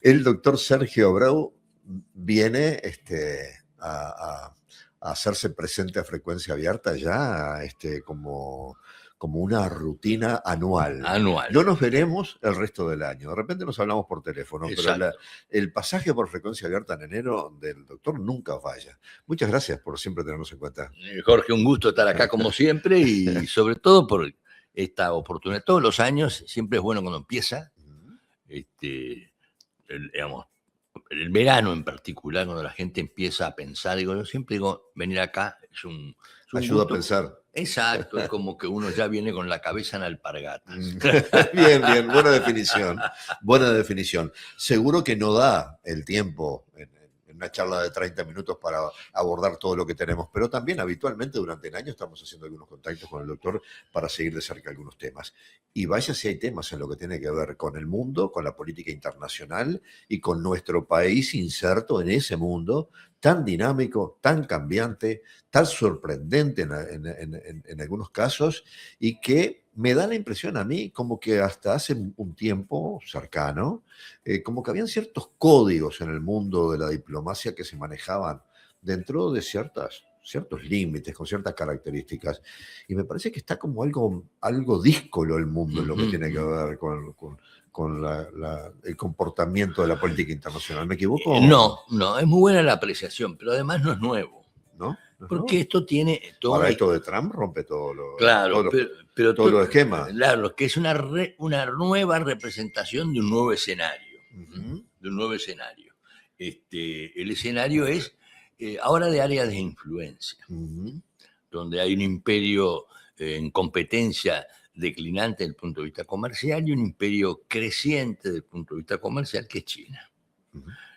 El doctor Sergio Brau viene a hacerse presente a frecuencia abierta ya como una rutina anual. Anual. No nos veremos el resto del año. De repente nos hablamos por teléfono, pero Exacto. el pasaje por frecuencia abierta en enero del doctor nunca falla. Muchas gracias por siempre tenernos en cuenta. Jorge, un gusto estar acá como siempre y sobre todo por esta oportunidad. Todos los años siempre es bueno cuando empieza, digamos, el verano en particular, cuando la gente empieza a pensar, yo siempre digo, venir acá es un Ayuda gusto. a pensar. Exacto, es como que uno ya viene con la cabeza en alpargatas. Bien, buena definición. Buena definición. Seguro que no da el tiempo en una charla de 30 minutos para abordar todo lo que tenemos, pero también habitualmente durante el año estamos haciendo algunos contactos con el doctor para seguir de cerca algunos temas. Y vaya si hay temas en lo que tiene que ver con el mundo, con la política internacional y con nuestro país inserto en ese mundo tan dinámico, tan cambiante, tan sorprendente en algunos casos, y que me da la impresión a mí como que hasta hace un tiempo cercano, como que habían ciertos códigos en el mundo de la diplomacia que se manejaban dentro de ciertos límites, con ciertas características. Y me parece que está como algo díscolo el mundo en lo que tiene que ver con el comportamiento de la política internacional. ¿Me equivoco? No, es muy buena la apreciación, pero además no es nuevo. ¿No? Porque esto tiene... Ahora esto de Trump rompe todo los esquemas. Claro, que es una nueva representación de un nuevo escenario. De un nuevo escenario. El escenario es ahora de áreas de influencia, donde hay un imperio en competencia declinante desde el punto de vista comercial y un imperio creciente desde el punto de vista comercial que es China.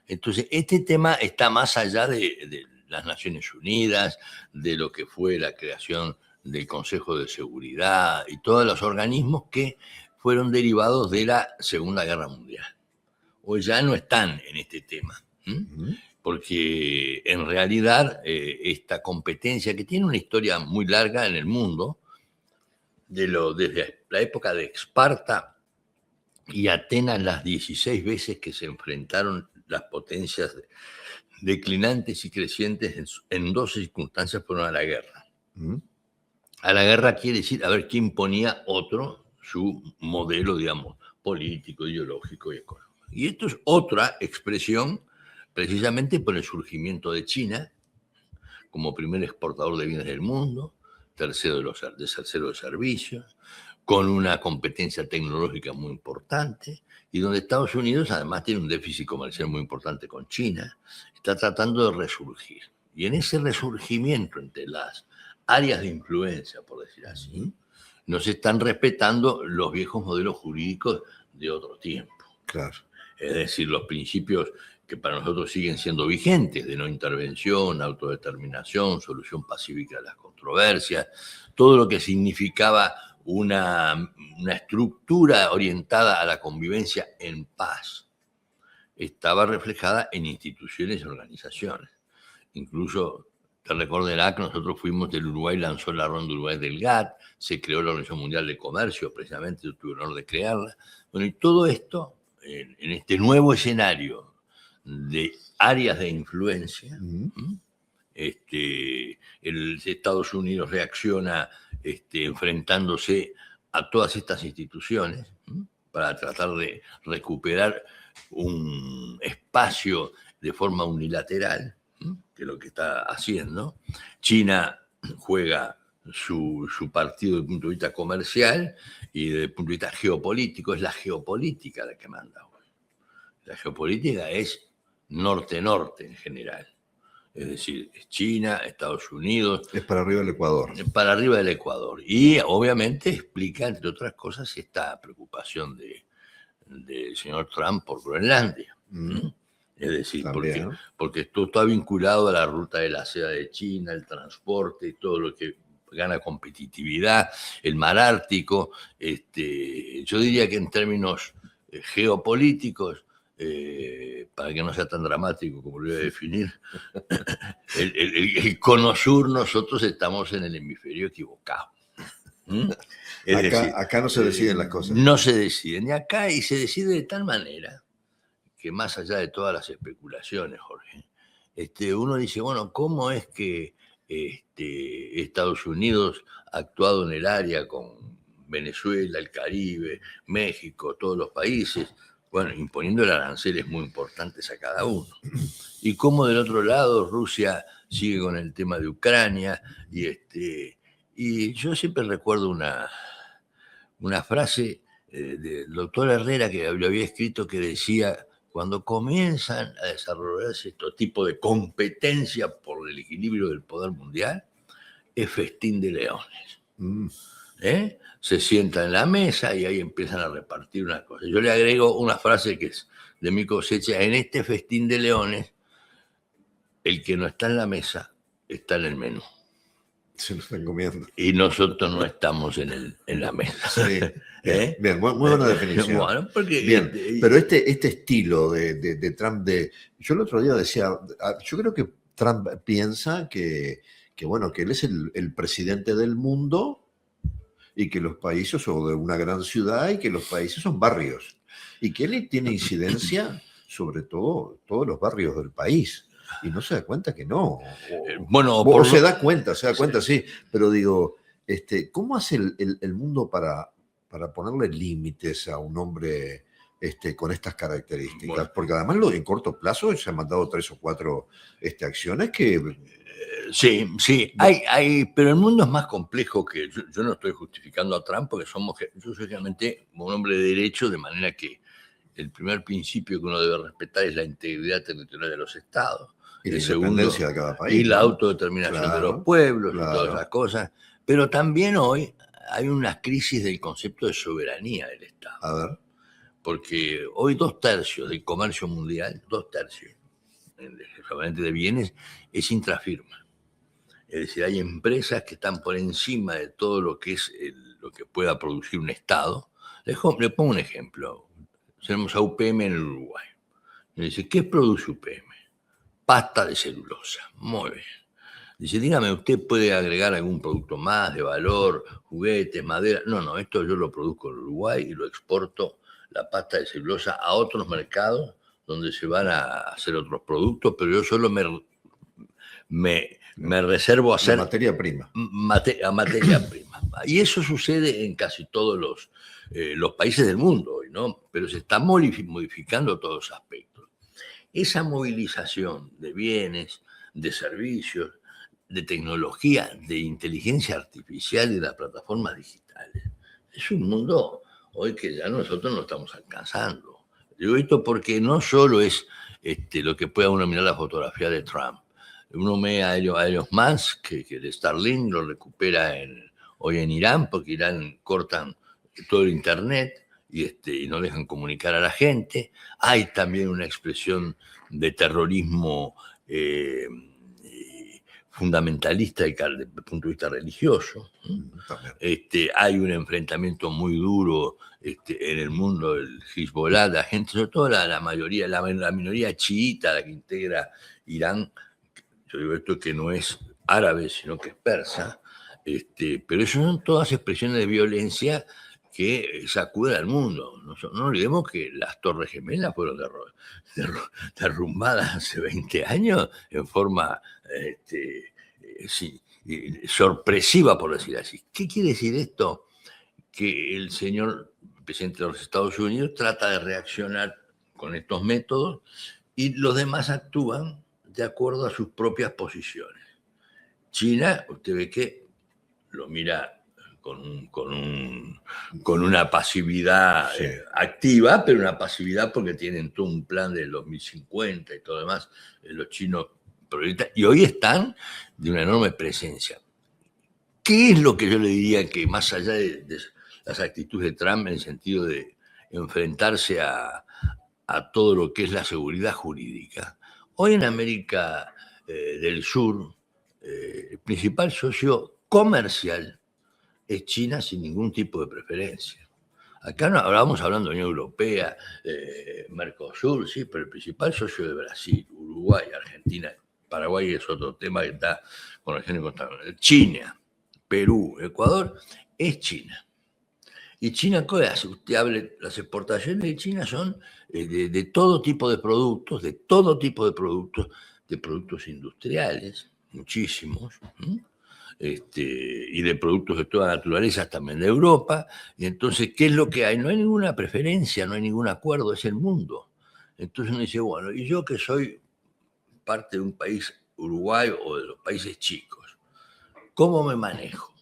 Entonces, este tema está más allá de las Naciones Unidas, de lo que fue la creación del Consejo de Seguridad y todos los organismos que fueron derivados de la Segunda Guerra Mundial. Hoy ya no están en este tema, porque en realidad esta competencia que tiene una historia muy larga en el mundo, desde la época de Esparta y Atenas, las 16 veces que se enfrentaron las potencias declinantes y crecientes en dos circunstancias fueron a la guerra. A la guerra quiere decir a ver quién ponía su modelo, digamos, político, ideológico y económico. Y esto es otra expresión precisamente por el surgimiento de China como primer exportador de bienes del mundo, tercero de servicios, con una competencia tecnológica muy importante, y donde Estados Unidos además tiene un déficit comercial muy importante con China, está tratando de resurgir. Y en ese resurgimiento entre las áreas de influencia, por decir así, no se están respetando los viejos modelos jurídicos de otro tiempo. Claro. Es decir, los principios que para nosotros siguen siendo vigentes, de no intervención, autodeterminación, solución pacífica de las controversias, todo lo que significaba una estructura orientada a la convivencia en paz, estaba reflejada en instituciones y organizaciones. Incluso te recordará que nosotros fuimos del Uruguay, lanzó la ronda Uruguay del GATT, se creó la Organización Mundial de Comercio, precisamente yo tuve el honor de crearla. Bueno, y todo esto, en este nuevo escenario de áreas de influencia, Estados Unidos reacciona enfrentándose a todas estas instituciones para tratar de recuperar un espacio de forma unilateral, que es lo que está haciendo. China juega su partido desde el punto de vista comercial y desde el punto de vista geopolítico. Es la geopolítica la que manda hoy. La geopolítica es norte-norte en general. Es decir, es China, Estados Unidos. Es para arriba del Ecuador. Es para arriba del Ecuador. Y obviamente explica, entre otras cosas, esta preocupación del señor Trump por Groenlandia. Es decir, porque esto está vinculado a la ruta de la seda de China, el transporte y todo lo que gana competitividad, el mar Ártico. Yo diría que en términos geopolíticos, para que no sea tan dramático como lo voy a definir, el cono sur, nosotros estamos en el hemisferio equivocado. Acá no se deciden las cosas. No se deciden. Y acá se decide de tal manera que más allá de todas las especulaciones, Jorge, uno dice, bueno, ¿cómo es que Estados Unidos ha actuado en el área con Venezuela, el Caribe, México, todos los países, bueno, imponiendo aranceles muy importantes a cada uno? Y cómo del otro lado Rusia sigue con el tema de Ucrania, y yo siempre recuerdo una frase del doctor Herrera que lo había escrito, que decía: cuando comienzan a desarrollarse estos tipos de competencia por el equilibrio del poder mundial, es festín de leones. Se sientan en la mesa y ahí empiezan a repartir una cosa. Yo le agrego una frase que es de mi cosecha: en este festín de leones, el que no está en la mesa está en el menú. Se lo están comiendo. Y nosotros no estamos en la mesa. Sí. Bien, muy buena definición. Bueno, porque, bien, pero este estilo de Trump, yo el otro día decía, yo creo que Trump piensa que bueno, que él es el presidente del mundo y que los países son de una gran ciudad y que los países son barrios y que él tiene incidencia sobre todos los barrios del país. Y no se da cuenta que no. O se da cuenta, sí. Pero digo, ¿cómo hace el mundo para ponerle límites a un hombre con estas características? Bueno, porque además en corto plazo se han mandado 3 o 4 acciones que... Sí, pero el mundo es más complejo que... Yo no estoy justificando a Trump porque yo soy realmente un hombre de derecho, de manera que el primer principio que uno debe respetar es la integridad territorial de los estados. Y la independencia de cada país. Y la autodeterminación de los pueblos, y todas esas cosas. Pero también hoy hay una crisis del concepto de soberanía del Estado. A ver. Porque hoy 2/3 del comercio mundial, 2/3, especialmente de bienes, es intrafirma. Es decir, hay empresas que están por encima de todo lo que es lo que pueda producir un Estado. Le pongo un ejemplo. Tenemos a UPM en el Uruguay. Me dice, ¿qué produce UPM? Pasta de celulosa. Muy bien. Dice, dígame, ¿usted puede agregar algún producto más de valor, juguetes, madera? No, esto yo lo produzco en Uruguay y lo exporto, la pasta de celulosa, a otros mercados donde se van a hacer otros productos, pero yo solo me reservo a hacer... materia prima. Materia prima. Y eso sucede en casi todos los países del mundo hoy, ¿no? Pero se está modificando todos los aspectos. Esa movilización de bienes, de servicios, de tecnología, de inteligencia artificial y de las plataformas digitales, es un mundo hoy que ya nosotros no estamos alcanzando. Digo esto porque no solo es lo que pueda uno mirar la fotografía de Trump. Uno ve a Elon Musk, que el Starlink lo recupera hoy en Irán, porque Irán cortan todo el internet y no dejan comunicar a la gente. Hay también una expresión de terrorismo fundamentalista desde el punto de vista religioso. Hay un enfrentamiento muy duro en el mundo del Hezbollah, la gente, sobre todo la minoría chiita, la que integra Irán. Yo digo esto que no es árabe, sino que es persa, pero eso son todas expresiones de violencia que sacuden al mundo. No olvidemos que las Torres Gemelas fueron derrumbadas hace 20 años en forma sorpresiva, por decir así. ¿Qué quiere decir esto? Que el señor presidente de los Estados Unidos trata de reaccionar con estos métodos y los demás actúan de acuerdo a sus propias posiciones. China, usted ve que lo mira con una pasividad activa, pero una pasividad porque tienen todo un plan del 2050 y todo demás, los chinos prioristas, y hoy están de una enorme presencia. ¿Qué es lo que yo le diría que más allá de las actitudes de Trump en el sentido de enfrentarse a todo lo que es la seguridad jurídica? Hoy en América del Sur, el principal socio comercial es China sin ningún tipo de preferencia. Acá no hablamos hablando de Unión Europea, Mercosur, sí, pero el principal socio de Brasil, Uruguay, Argentina, Paraguay es otro tema que está con regiones constantes. China, Perú, Ecuador, es China. ¿Y China qué hace? Usted hable, las exportaciones de China son de todo tipo de productos, de todo tipo de productos industriales, muchísimos, y de productos de toda naturaleza, también de Europa. Y entonces, ¿qué es lo que hay? No hay ninguna preferencia, no hay ningún acuerdo, es el mundo. Entonces uno dice, bueno, y yo que soy parte de un país, Uruguay, o de los países chicos, ¿cómo me manejo?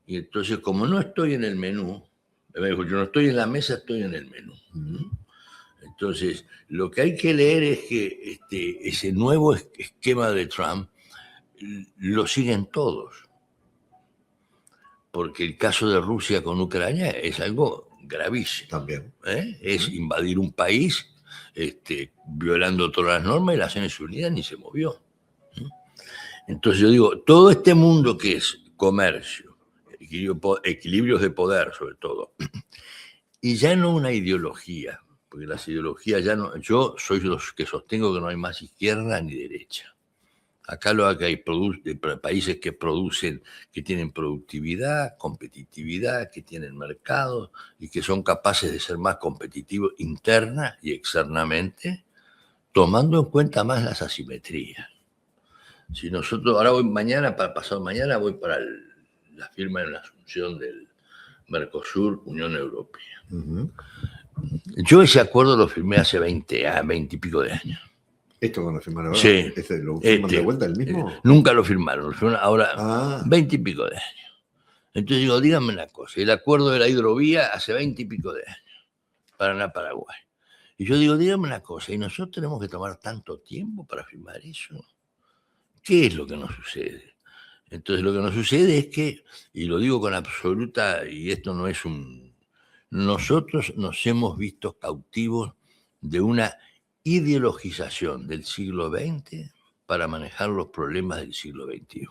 Y entonces, como no estoy en el menú, me dijo, yo no estoy en la mesa, estoy en el menú. Entonces, lo que hay que leer es que ese nuevo esquema de Trump lo siguen todos, porque el caso de Rusia con Ucrania es algo gravísimo. También. Es invadir un país violando todas las normas, y las Naciones Unidas ni se movió. Entonces yo digo, todo este mundo que es comercio, equilibrios de poder sobre todo, y ya no una ideología, porque las ideologías ya no, yo soy los que sostengo que no hay más izquierda ni derecha. Acá lo que hay países que producen, que tienen productividad, competitividad, que tienen mercado y que son capaces de ser más competitivos interna y externamente, tomando en cuenta más las asimetrías. Si nosotros, ahora voy mañana, para pasado mañana, voy para la firma de la asunción del Mercosur, Unión Europea. Yo ese acuerdo lo firmé hace 20 y pico de años. ¿Esto con la firmaron ahora? Sí. ¿Lo firman de vuelta el mismo? Nunca lo firmaron ahora 20 y pico de años. Entonces digo, díganme una cosa, el acuerdo de la hidrovía hace 20 y pico de años, Paraná-Paraguay. Y yo digo, díganme una cosa, ¿y nosotros tenemos que tomar tanto tiempo para firmar eso? ¿Qué es lo que nos sucede? Entonces lo que nos sucede es que, y lo digo con absoluta, y esto no es nosotros nos hemos visto cautivos de una ideologización del siglo XX para manejar los problemas del siglo XXI.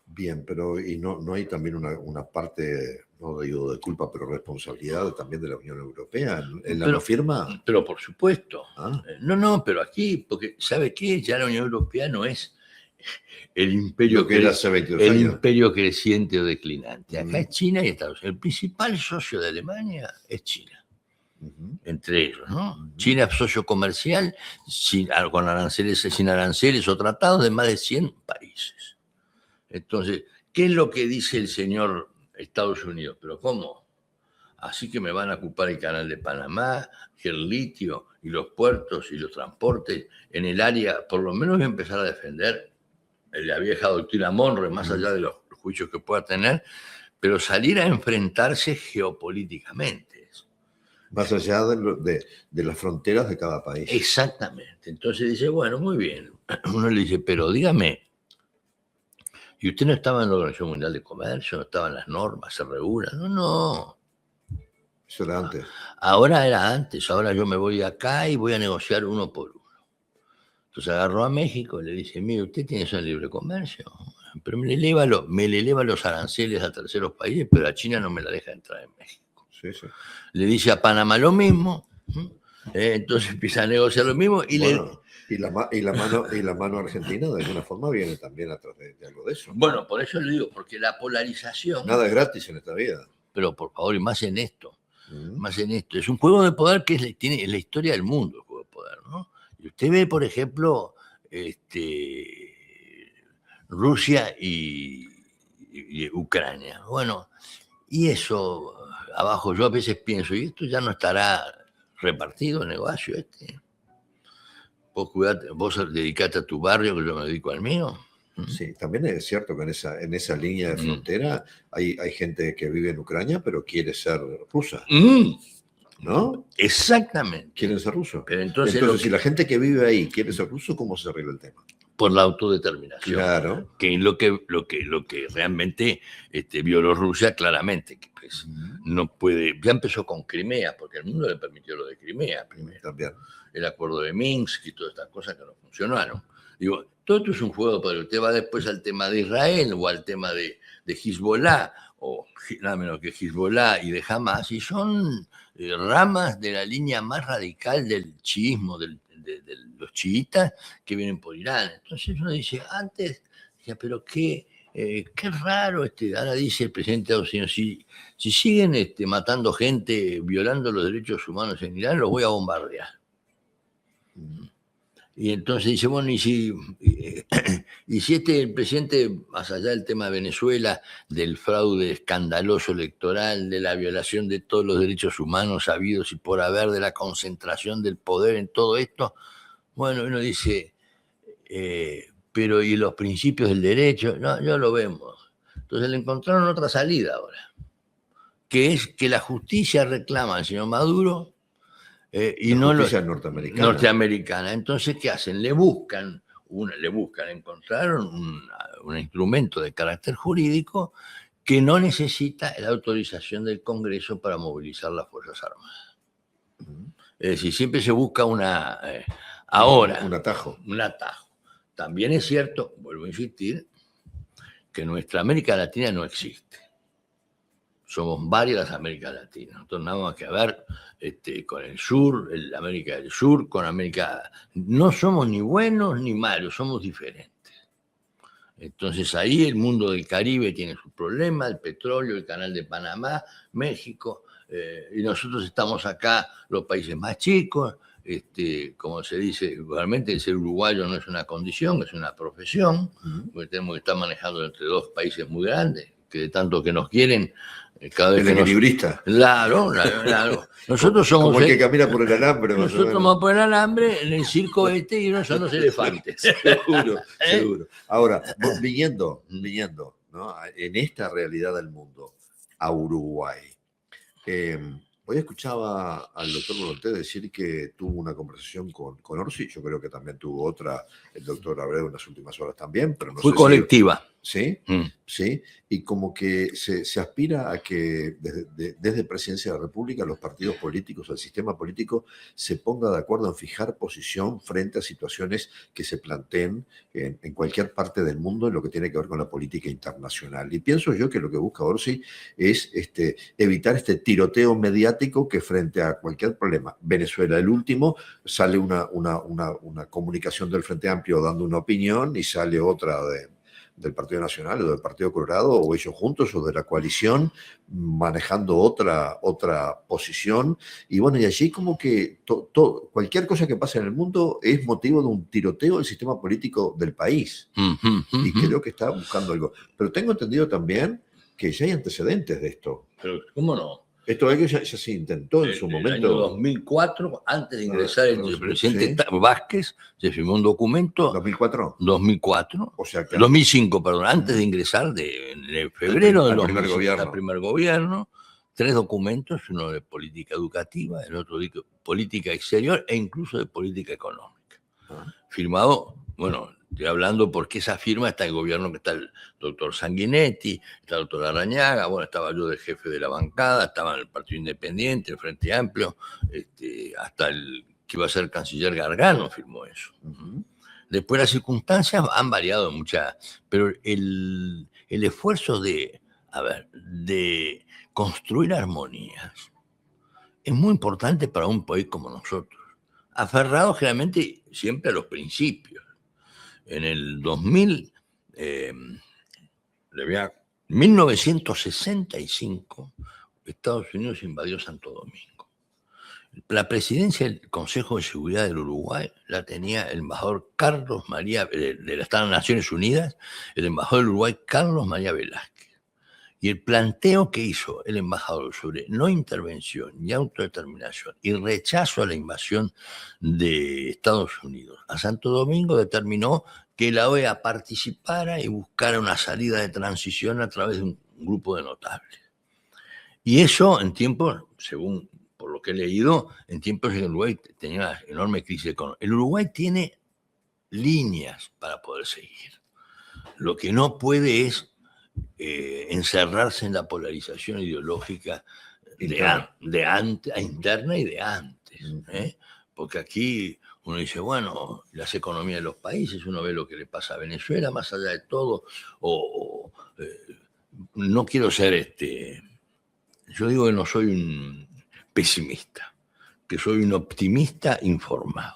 Bien, pero ¿y no hay también una parte, no digo de culpa, pero responsabilidad también de la Unión Europea en la no firma? Pero por supuesto. No, pero aquí, porque ¿sabe qué? Ya la Unión Europea no es el imperio, que era hace 22 años. Imperio creciente o declinante. Acá es China y Estados Unidos. El principal socio de Alemania es China. Entre ellos, ¿no? China es socio comercial con aranceles, sin aranceles o tratados de más de 100 países. Entonces, ¿qué es lo que dice el señor Estados Unidos? ¿Pero cómo? Así que me van a ocupar el canal de Panamá, el litio y los puertos y los transportes en el área, por lo menos voy a empezar a defender la vieja doctrina Monroe, más allá de los juicios que pueda tener, pero salir a enfrentarse geopolíticamente. Más allá de las fronteras de cada país. Exactamente. Entonces dice, bueno, muy bien. Uno le dice, pero dígame, ¿y usted no estaba en la Organización Mundial de Comercio? ¿No estaban las normas? ¿Se regulan? No. Eso era antes. Ahora era antes. Ahora yo me voy acá y voy a negociar uno por uno. Entonces agarró a México y le dice, mire, usted tiene eso en libre comercio, pero me le eleva los aranceles a terceros países, pero a China no me la deja entrar en México. Sí. Le dice a Panamá lo mismo, entonces empieza a negociar lo mismo y la mano argentina de alguna forma viene también atrás de algo de eso. Bueno, por eso le digo, porque la polarización... Nada es gratis en esta vida. Pero por favor, y más en esto. Es un juego de poder que tiene la historia del mundo, el juego de poder, ¿no? Y usted ve, por ejemplo, Rusia y Ucrania. Bueno, y eso, abajo yo a veces pienso, ¿y esto ya no estará repartido el negocio Vos dedicate a tu barrio, que yo me dedico al mío. Sí, también es cierto que en esa línea de frontera hay gente que vive en Ucrania, pero quiere ser rusa. ¿No? Exactamente. Quieren ser rusos. Pero entonces si la gente que vive ahí quiere ser ruso, ¿cómo se arregla el tema? Por la autodeterminación. Claro. Que es lo que realmente Bielorrusia claramente que pues, no puede. Ya empezó con Crimea, porque el mundo le permitió lo de Crimea primero. También. El acuerdo de Minsk y todas estas cosas que no funcionaron. Digo, todo esto es un juego, pero usted va después al tema de Israel o al tema de Hezbollah, o nada menos que Hezbollah y de Hamas, y son ramas de la línea más radical del chiismo, de los chiitas que vienen por Irán. Entonces uno dice, antes, pero ¿qué qué raro, ahora dice el presidente de Estados Unidos, si siguen matando gente, violando los derechos humanos en Irán, los voy a bombardear. Y entonces dice, bueno, y si el presidente, más allá del tema de Venezuela, del fraude escandaloso electoral, de la violación de todos los derechos humanos habidos y por haber, de la concentración del poder en todo esto, bueno, uno dice, pero ¿y los principios del derecho? No, ya lo vemos. Entonces le encontraron otra salida ahora, que es que la justicia reclama al señor Maduro y La no justicia norteamericana. Entonces, ¿qué hacen? Encontraron un instrumento de carácter jurídico que no necesita la autorización del Congreso para movilizar las Fuerzas Armadas. Es decir, siempre se busca ahora un atajo. Un atajo. También es cierto, vuelvo a insistir, que nuestra América Latina no existe. Somos varias las Américas Latinas. Nosotros nada más que ver con el sur, América del Sur, con América... No somos ni buenos ni malos, somos diferentes. Entonces ahí el mundo del Caribe tiene sus problemas, el petróleo, el canal de Panamá, México, y nosotros estamos acá, los países más chicos, como se dice, realmente el ser uruguayo no es una condición, es una profesión, porque tenemos que estar manejando entre dos países muy grandes, que de tanto que nos quieren, cada vez el que equilibrista. Claro. Nosotros somos como el que camina por el alambre. Nosotros vamos por el alambre en el circo y no son los elefantes. Seguro. Ahora, viniendo, ¿no? En esta realidad del mundo, a Uruguay. Hoy escuchaba al doctor Volonté decir que tuvo una conversación con Orsi, yo creo que también tuvo otra, el doctor Abreu en las últimas horas también, pero no Fue sé colectiva. ¿Sí? Sí, y como que se aspira a que desde Presidencia de la República los partidos políticos, el sistema político se ponga de acuerdo en fijar posición frente a situaciones que se planteen en cualquier parte del mundo en lo que tiene que ver con la política internacional. Y pienso yo que lo que busca Orsi es evitar este tiroteo mediático que frente a cualquier problema, Venezuela, el último, sale una comunicación del Frente Amplio dando una opinión y sale otra del Partido Nacional o del Partido Colorado, o ellos juntos, o de la coalición, manejando otra posición. Y bueno, y allí como que cualquier cosa que pase en el mundo es motivo de un tiroteo del sistema político del país. Y creo que está buscando algo. Pero tengo entendido también que ya hay antecedentes de esto. Pero, ¿cómo no? Esto algo ya se intentó en su momento. En el año 2004, antes de ingresar el presidente Vázquez, se firmó un documento. ¿2004? 2004. O sea que 2005, perdón, antes de ingresar en febrero del primer gobierno, 3 documentos, uno de política educativa, el otro de política exterior e incluso de política económica. Firmado, bueno, estoy hablando porque esa firma está el gobierno, que está el doctor Sanguinetti, está el doctor Larrañaga, bueno, estaba yo de jefe de la bancada, estaba en el Partido Independiente, el Frente Amplio, hasta el que iba a ser canciller Gargano firmó eso. Después las circunstancias han variado muchas, pero el esfuerzo de construir armonías es muy importante para un país como nosotros, aferrado generalmente siempre a los principios. En el 1965, Estados Unidos invadió Santo Domingo. La presidencia del Consejo de Seguridad del Uruguay la tenía el embajador Carlos María, de las Naciones Unidas, el embajador del Uruguay Carlos María Velázquez. Y el planteo que hizo el embajador sobre no intervención y autodeterminación y rechazo a la invasión de Estados Unidos a Santo Domingo determinó que la OEA participara y buscara una salida de transición a través de un grupo de notables. Y eso en tiempos, según por lo que he leído, en tiempos en que el Uruguay tenía una enorme crisis económica. El Uruguay tiene líneas para poder seguir. Lo que no puede es encerrarse en la polarización ideológica interna y de antes. Porque aquí uno dice, bueno, las economías de los países, uno ve lo que le pasa a Venezuela, más allá de todo, no quiero ser yo digo que no soy un pesimista, que soy un optimista informado.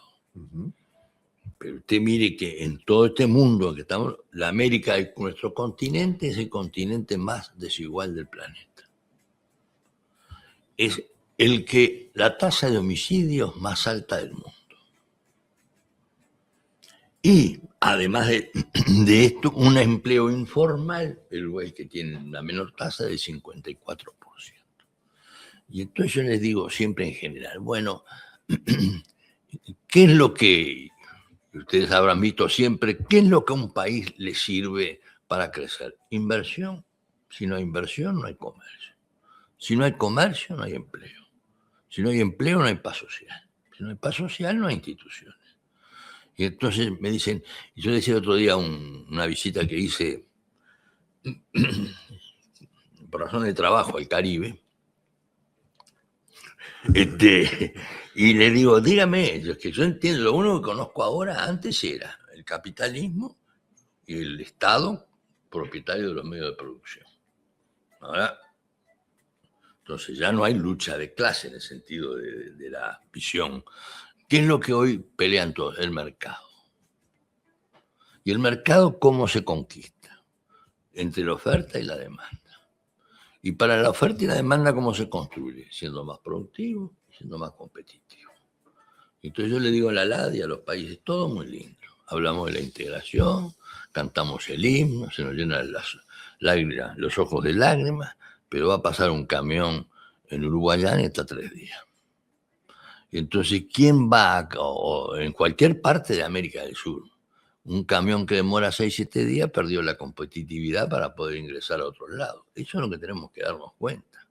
Pero usted mire que en todo este mundo en que estamos, la América, nuestro continente, es el continente más desigual del planeta. Es el que la tasa de homicidios más alta del mundo. Y además de esto, un empleo informal, el Uruguay que tiene la menor tasa del 54%. Y entonces yo les digo siempre en general, bueno, ¿qué es lo que, ustedes habrán visto siempre, qué es lo que a un país le sirve para crecer? Inversión. Si no hay inversión, no hay comercio. Si no hay comercio, no hay empleo. Si no hay empleo, no hay paz social. Si no hay paz social, no hay instituciones. Y entonces me dicen, yo decía el otro día una visita que hice por razón de trabajo al Caribe, y le digo, dígame, es que yo entiendo, lo único que conozco ahora, antes era el capitalismo y el Estado propietario de los medios de producción. Ahora, entonces ya no hay lucha de clase en el sentido de la visión. ¿Qué es lo que hoy pelean todos? El mercado. ¿Y el mercado cómo se conquista? Entre la oferta y la demanda. Y para la oferta y la demanda, ¿cómo se construye? Siendo más productivo y siendo más competitivo. Entonces yo le digo a la LAD y a los países, todo muy lindo. Hablamos de la integración, cantamos el himno, se nos llenan los ojos de lágrimas, pero va a pasar un camión en Uruguayán y está 3 días. Y entonces, ¿quién va o en cualquier parte de América del Sur? Un camión que demora 6-7 días perdió la competitividad para poder ingresar a otros lados. Eso es lo que tenemos que darnos cuenta.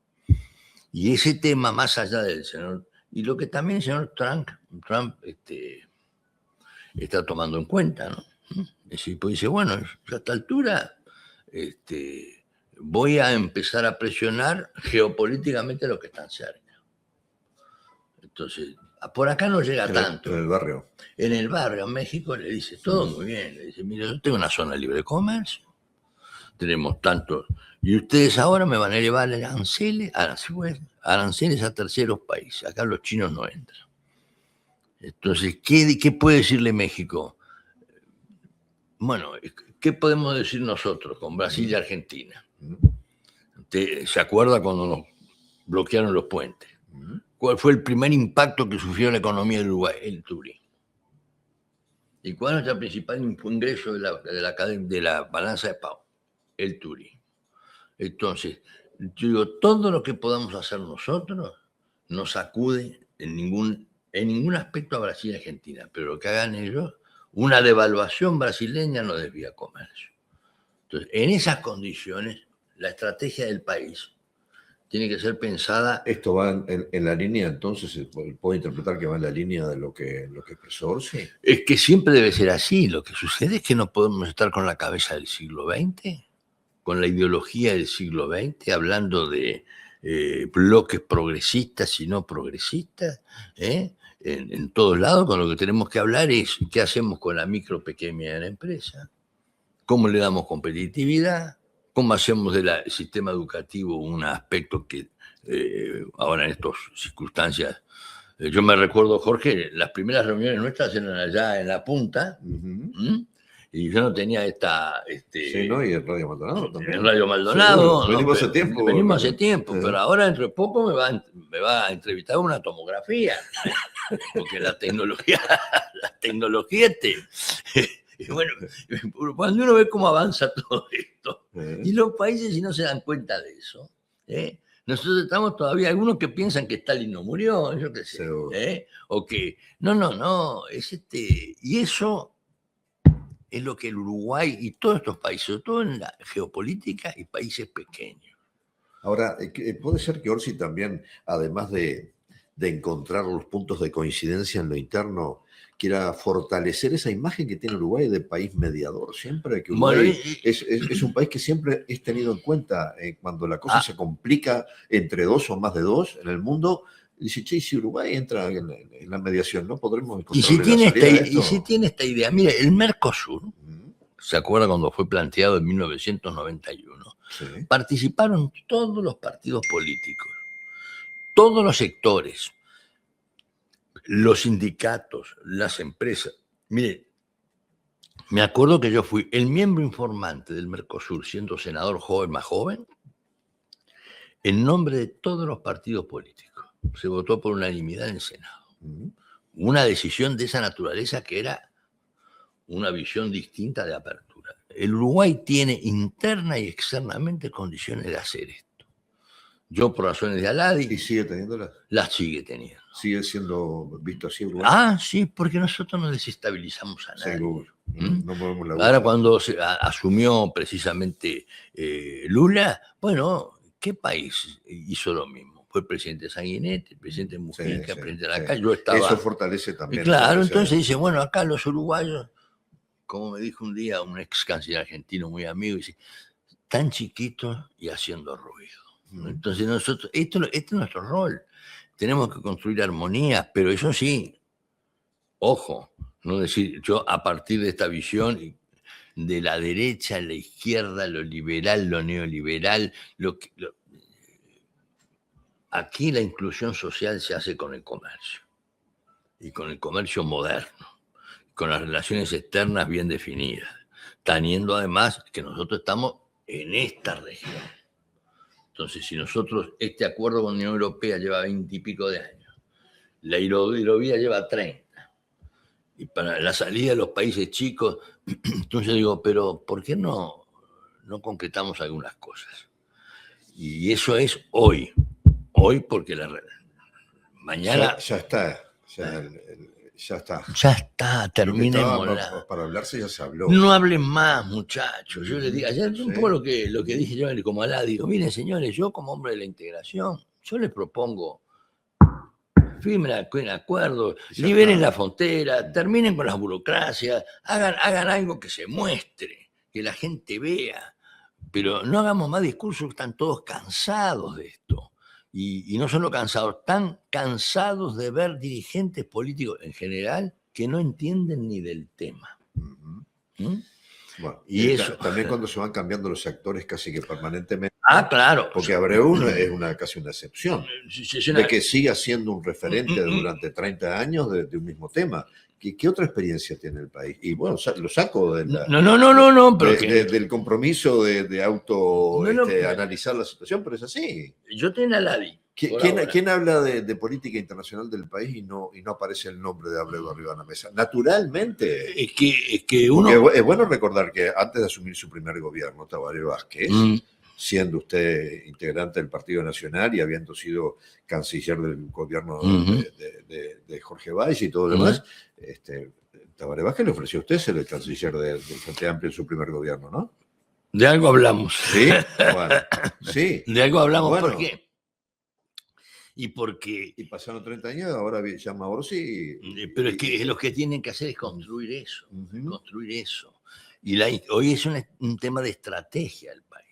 Y ese tema, más allá del señor, y lo que también el señor Trump está tomando en cuenta, ¿no? Es decir, pues dice, bueno, a esta altura voy a empezar a presionar geopolíticamente a los que están cerca. Entonces, por acá no llega tanto. En el barrio. En el barrio, en México, le dice, todo muy bien. Le dice, mire, yo tengo una zona libre de comercio, tenemos tantos, y ustedes ahora me van a elevar aranceles a terceros países. Acá los chinos no entran. Entonces, ¿qué puede decirle México? Bueno, ¿qué podemos decir nosotros con Brasil y Argentina? ¿Usted se acuerda cuando nos bloquearon los puentes? ¿Cuál fue el primer impacto que sufrió la economía del Uruguay? El turismo. ¿Y cuál es nuestro principal ingreso de la balanza de pago? El turismo. Entonces, yo digo, todo lo que podamos hacer nosotros no sacude en ningún aspecto a Brasil y Argentina, pero lo que hagan ellos, una devaluación brasileña no desvía comercio. Entonces, en esas condiciones, la estrategia del país tiene que ser pensada. ¿Esto va en la línea, entonces, puedo interpretar que va en la línea de lo que expresó Orsi? Es que siempre debe ser así. Lo que sucede es que no podemos estar con la cabeza del siglo XX, con la ideología del siglo XX, hablando de bloques progresistas y no progresistas, en todos lados. Con lo que tenemos que hablar es qué hacemos con la micro, pequeña empresa, cómo le damos competitividad, cómo hacemos del sistema educativo un aspecto que ahora en estas circunstancias, yo me recuerdo, Jorge, las primeras reuniones nuestras eran allá en la punta, y yo no tenía sí, ¿no? Y el Radio Maldonado también. El Radio Maldonado. Venimos hace tiempo. Venimos hace tiempo, pero ahora dentro de poco me va a entrevistar una tomografía, porque la tecnología y bueno, cuando uno ve cómo avanza todo esto, y los países si no se dan cuenta de eso, nosotros estamos todavía, algunos que piensan que Stalin no murió, yo qué sé, o que, no, y eso es lo que el Uruguay y todos estos países, sobre todo en la geopolítica y países pequeños. Ahora, puede ser que Orsi también, además de encontrar los puntos de coincidencia en lo interno, quiera fortalecer esa imagen que tiene Uruguay de país mediador. Siempre que Uruguay es un país que siempre es tenido en cuenta cuando la cosa se complica entre dos o más de dos en el mundo. Dice, che, si Uruguay entra en la mediación, ¿no podremos encontrar y si tiene esta idea, mire, el Mercosur, ¿se acuerda cuando fue planteado en 1991? Sí. Participaron todos los partidos políticos, todos los sectores, los sindicatos, las empresas. Mire, Me acuerdo que yo fui el miembro informante del Mercosur, siendo senador joven, más joven, en nombre de todos los partidos políticos. Se votó por unanimidad en el Senado. Una decisión de esa naturaleza que era una visión distinta de apertura. El Uruguay tiene interna y externamente condiciones de hacer esto. Yo, por razones de Aladi, ¿Y sigue teniéndolas? las sigue teniendo. ¿Sigue siendo visto así Uruguay? Ah, sí, porque nosotros no desestabilizamos a nadie. Seguro. No movemos la Ahora, aguja. cuando asumió precisamente Lula, bueno, ¿qué país hizo lo mismo? Fue el presidente Sanguinetti, el presidente Mujica, el presidente Lacalle. Yo estaba. Eso fortalece también. Y claro, entonces dice, bueno, acá los uruguayos, como me dijo un día un ex canciller argentino muy amigo, dice, tan chiquitos y haciendo ruido. Entonces nosotros, esto es nuestro rol. Tenemos que construir armonías, pero eso sí, ojo, no decir, yo a partir de esta visión de la derecha, la izquierda, lo liberal, lo neoliberal, aquí la inclusión social se hace con el comercio, y con el comercio moderno, con las relaciones externas bien definidas, teniendo además que nosotros estamos en esta región. Entonces, si nosotros, este acuerdo con la Unión Europea lleva 20 y pico de años, la hidrovía lleva 30, y para la salida de los países chicos, entonces digo, pero ¿por qué no concretamos algunas cosas? Y eso es hoy porque mañana... Ya está, ya está. Ya está, terminémosla. Para hablarse ya se habló. No hablen más, muchachos. Yo les digo, ayer un poco lo que dije yo como Alá, digo, miren señores, yo como hombre de la integración, yo les propongo, firmen acuerdos, liberen la frontera, terminen con las burocracias, hagan algo que se muestre, que la gente vea, pero no hagamos más discursos, están todos cansados de esto. Y no solo cansados, están cansados de ver dirigentes políticos en general que no entienden ni del tema. Bueno, y eso también cuando se van cambiando los actores casi que permanentemente. Ah, claro. Porque Abreu es casi una excepción. De que siga siendo un referente durante 30 años de un mismo tema. ¿Qué otra experiencia tiene el país? Y bueno, lo saco de del compromiso de analizar la situación, pero es así. Yo tengo a Ladi. ¿Quién habla de política internacional del país y no aparece el nombre de Abreu arriba de la mesa? Naturalmente. Es que uno... Es bueno recordar que antes de asumir su primer gobierno, Tabaré Vázquez, siendo usted integrante del Partido Nacional y habiendo sido canciller del gobierno de Jorge Valls y todo lo demás, Tabaré Vázquez le ofreció a usted ser el canciller del Frente Amplio en su primer gobierno, ¿no? De algo hablamos. Sí, bueno, sí. De algo hablamos, bueno, ¿por qué? Y pasaron 30 años, ahora llama Orsi. Pero es que lo que tienen que hacer es construir eso. Construir eso. Y hoy es un tema de estrategia del país.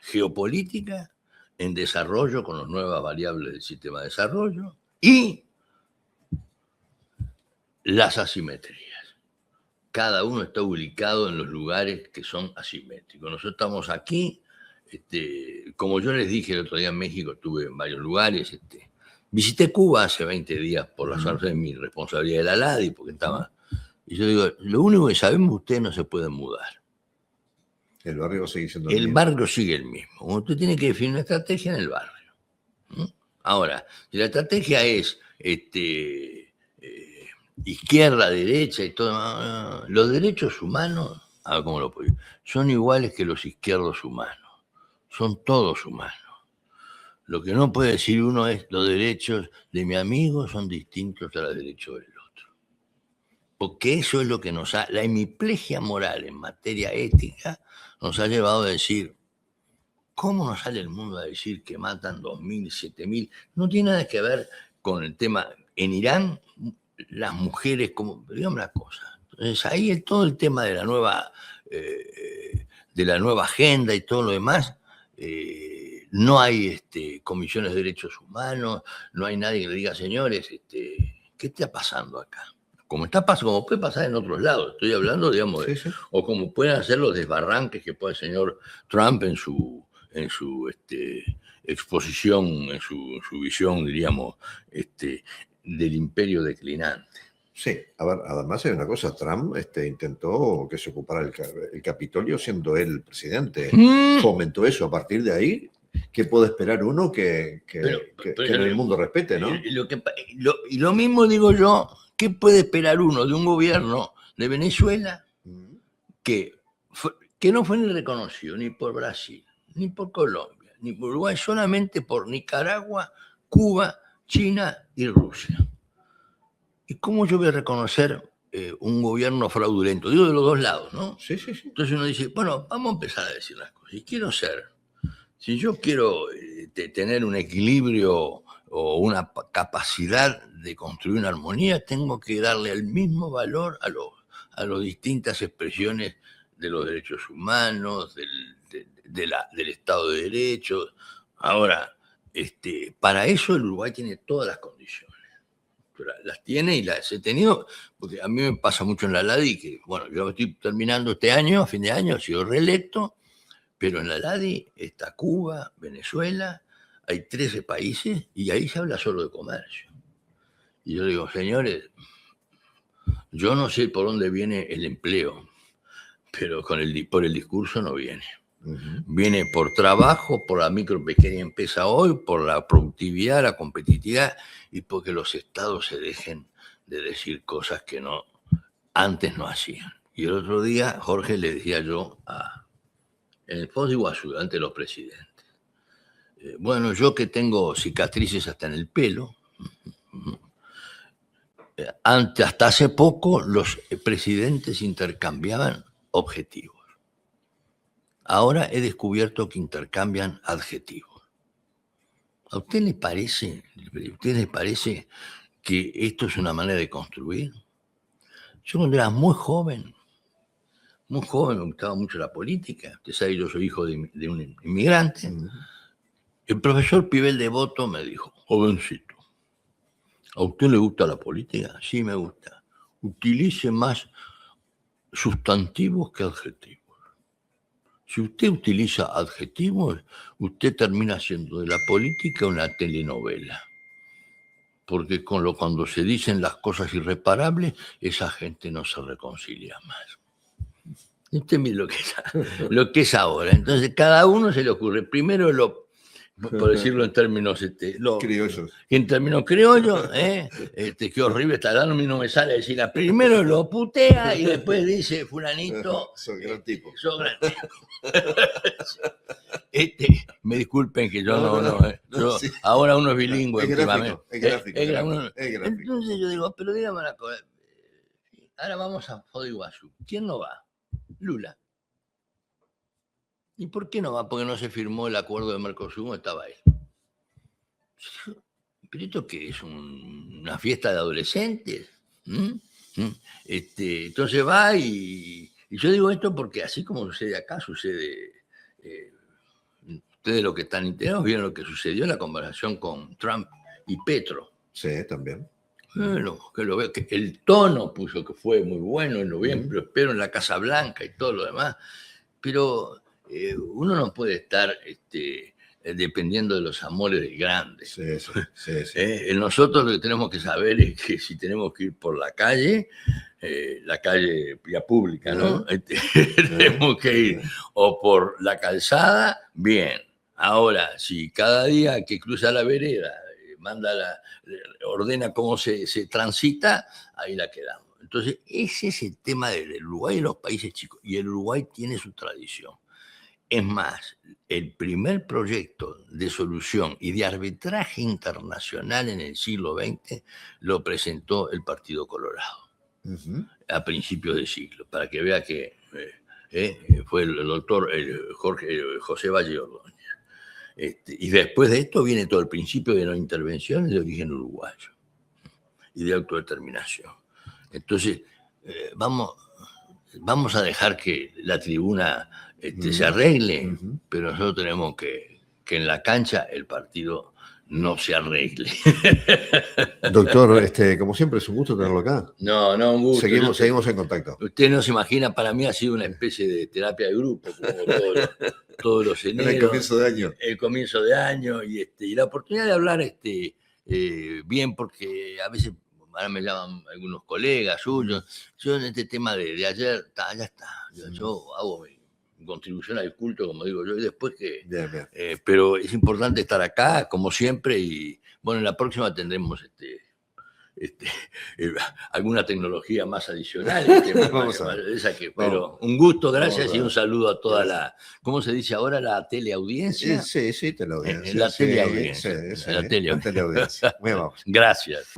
Geopolítica, en desarrollo con las nuevas variables del sistema de desarrollo y las asimetrías. Cada uno está ubicado en los lugares que son asimétricos. Nosotros estamos aquí, como yo les dije el otro día en México, estuve en varios lugares. Visité Cuba hace 20 días por las razones de mi responsabilidad de la LADI, porque estaba... Y yo digo, lo único que sabemos, ustedes no se pueden mudar. El barrio sigue siendo el mismo. El barrio sigue el mismo. Usted tiene que definir una estrategia en el barrio. Ahora, si la estrategia es izquierda, derecha y todo, los derechos humanos, ¿cómo lo puedo decir? Son iguales que los izquierdos humanos. Son todos humanos. Lo que no puede decir uno es los derechos de mi amigo son distintos a los derechos del otro. Porque eso es lo que la hemiplegia moral en materia ética nos ha llevado a decir, ¿cómo nos sale el mundo a decir que matan 2.000, 7.000? No tiene nada que ver con el tema. En Irán, las mujeres, digamos una cosa. Entonces ahí todo el tema de la nueva agenda y todo lo demás, no hay comisiones de derechos humanos, no hay nadie que le diga, señores, ¿qué está pasando acá? Como puede pasar en otros lados, estoy hablando, digamos, o como pueden hacer los desbarranques que puede el señor Trump en su exposición, en su visión, diríamos, del imperio declinante. Sí, a ver, además hay una cosa, Trump intentó que se ocupara el Capitolio siendo él el presidente, fomentó eso. A partir de ahí, ¿qué puede esperar uno que en el mundo respete, no? Y lo mismo digo yo, ¿qué puede esperar uno de un gobierno de Venezuela que no fue ni reconocido ni por Brasil, ni por Colombia, ni por Uruguay, solamente por Nicaragua, Cuba, China y Rusia? ¿Y cómo yo voy a reconocer un gobierno fraudulento? Digo de los dos lados, ¿no? Sí, sí, sí. Entonces uno dice, bueno, vamos a empezar a decir las cosas. Si yo quiero tener un equilibrio o una capacidad de construir una armonía, tengo que darle el mismo valor a las distintas expresiones de los derechos humanos, del Estado de Derecho. Ahora, para eso el Uruguay tiene todas las condiciones. Las tiene y las he tenido, porque a mí me pasa mucho en la LADI que, bueno, yo estoy terminando este año, a fin de año, he sido reelecto, pero en la LADI está Cuba, Venezuela, hay 13 países y ahí se habla solo de comercio. Y yo digo, señores, yo no sé por dónde viene el empleo, pero por el discurso no viene. Viene por trabajo, por la micro pequeña empresa hoy, por la productividad, la competitividad y porque los estados se dejen de decir cosas que antes no hacían. Y el otro día, Jorge, le decía yo en el Foz de Iguazú, ante los presidentes, bueno, yo que tengo cicatrices hasta en el pelo, hasta hace poco los presidentes intercambiaban objetivos. Ahora he descubierto que intercambian adjetivos. ¿A usted le parece que esto es una manera de construir? Yo cuando era muy joven, me gustaba mucho la política. Usted sabe, yo soy hijo de un inmigrante. El profesor Pibel Devoto me dijo, jovencito, ¿a usted le gusta la política? Sí, me gusta. Utilice más sustantivos que adjetivos. Si usted utiliza adjetivos, usted termina haciendo de la política una telenovela. Porque cuando se dicen las cosas irreparables, esa gente no se reconcilia más. Usted mire lo que es ahora. Entonces, cada uno se le ocurre. Primero por decirlo en términos criollos. En términos criollos, qué horrible está dando, a mí no me sale decir. Primero lo putea y después dice, fulanito. Son gran tipo. Me disculpen que yo sí. Ahora uno es bilingüe. Es gráfico. Entonces yo digo, pero dígame una cosa. Ahora vamos a Foz de Iguazú. ¿Quién no va? Lula. ¿Y por qué no va? Porque no se firmó el acuerdo de Mercosur, estaba él. ¿Pero esto qué es? ¿Una fiesta de adolescentes? Entonces va y yo digo esto porque así como sucede acá, sucede... ustedes los que están enterados vieron lo que sucedió en la conversación con Trump y Petro. Sí, también. Bueno, que lo veo, que el tono puso que fue muy bueno en noviembre, espero en la Casa Blanca y todo lo demás, pero uno no puede estar dependiendo de los amores de grandes. Sí. Nosotros lo que tenemos que saber es que si tenemos que ir por la calle vía pública, ¿no? Tenemos que ir o por la calzada, bien. Ahora, si cada día que cruza la vereda ordena cómo se transita, ahí la quedamos. Entonces, ese es el tema del Uruguay y los países chicos. Y el Uruguay tiene su tradición. Es más, el primer proyecto de solución y de arbitraje internacional en el siglo XX lo presentó el Partido Colorado a principios de siglo, para que vea que fue el doctor José Valle Ordóñez. Y después de esto viene todo el principio de no intervención de origen uruguayo y de autodeterminación. Entonces, vamos a dejar que la tribuna se arregle, pero nosotros tenemos que en la cancha el partido no se arregle. Doctor, como siempre, es un gusto tenerlo acá. No, un gusto. Seguimos en contacto. Usted no se imagina, para mí ha sido una especie de terapia de grupo, como todos los eneros. El comienzo de año. El comienzo de año y la oportunidad de hablar bien, porque a veces ahora me llaman algunos colegas suyos. Yo en este tema de ayer, ya está. Yo hago mi contribución al culto, como digo yo, y después que... Bien, bien. Pero es importante estar acá, como siempre, y bueno, en la próxima tendremos alguna tecnología más adicional. Vamos a ver. Pero un gusto, gracias, Vamos a y un ver. saludo a toda Gracias. la, ¿cómo se dice ahora? La teleaudiencia. Sí, teleaudiencia. La Sí, teleaudiencia. sí, La teleaudiencia. teleaudiencia. Muy amable. Gracias.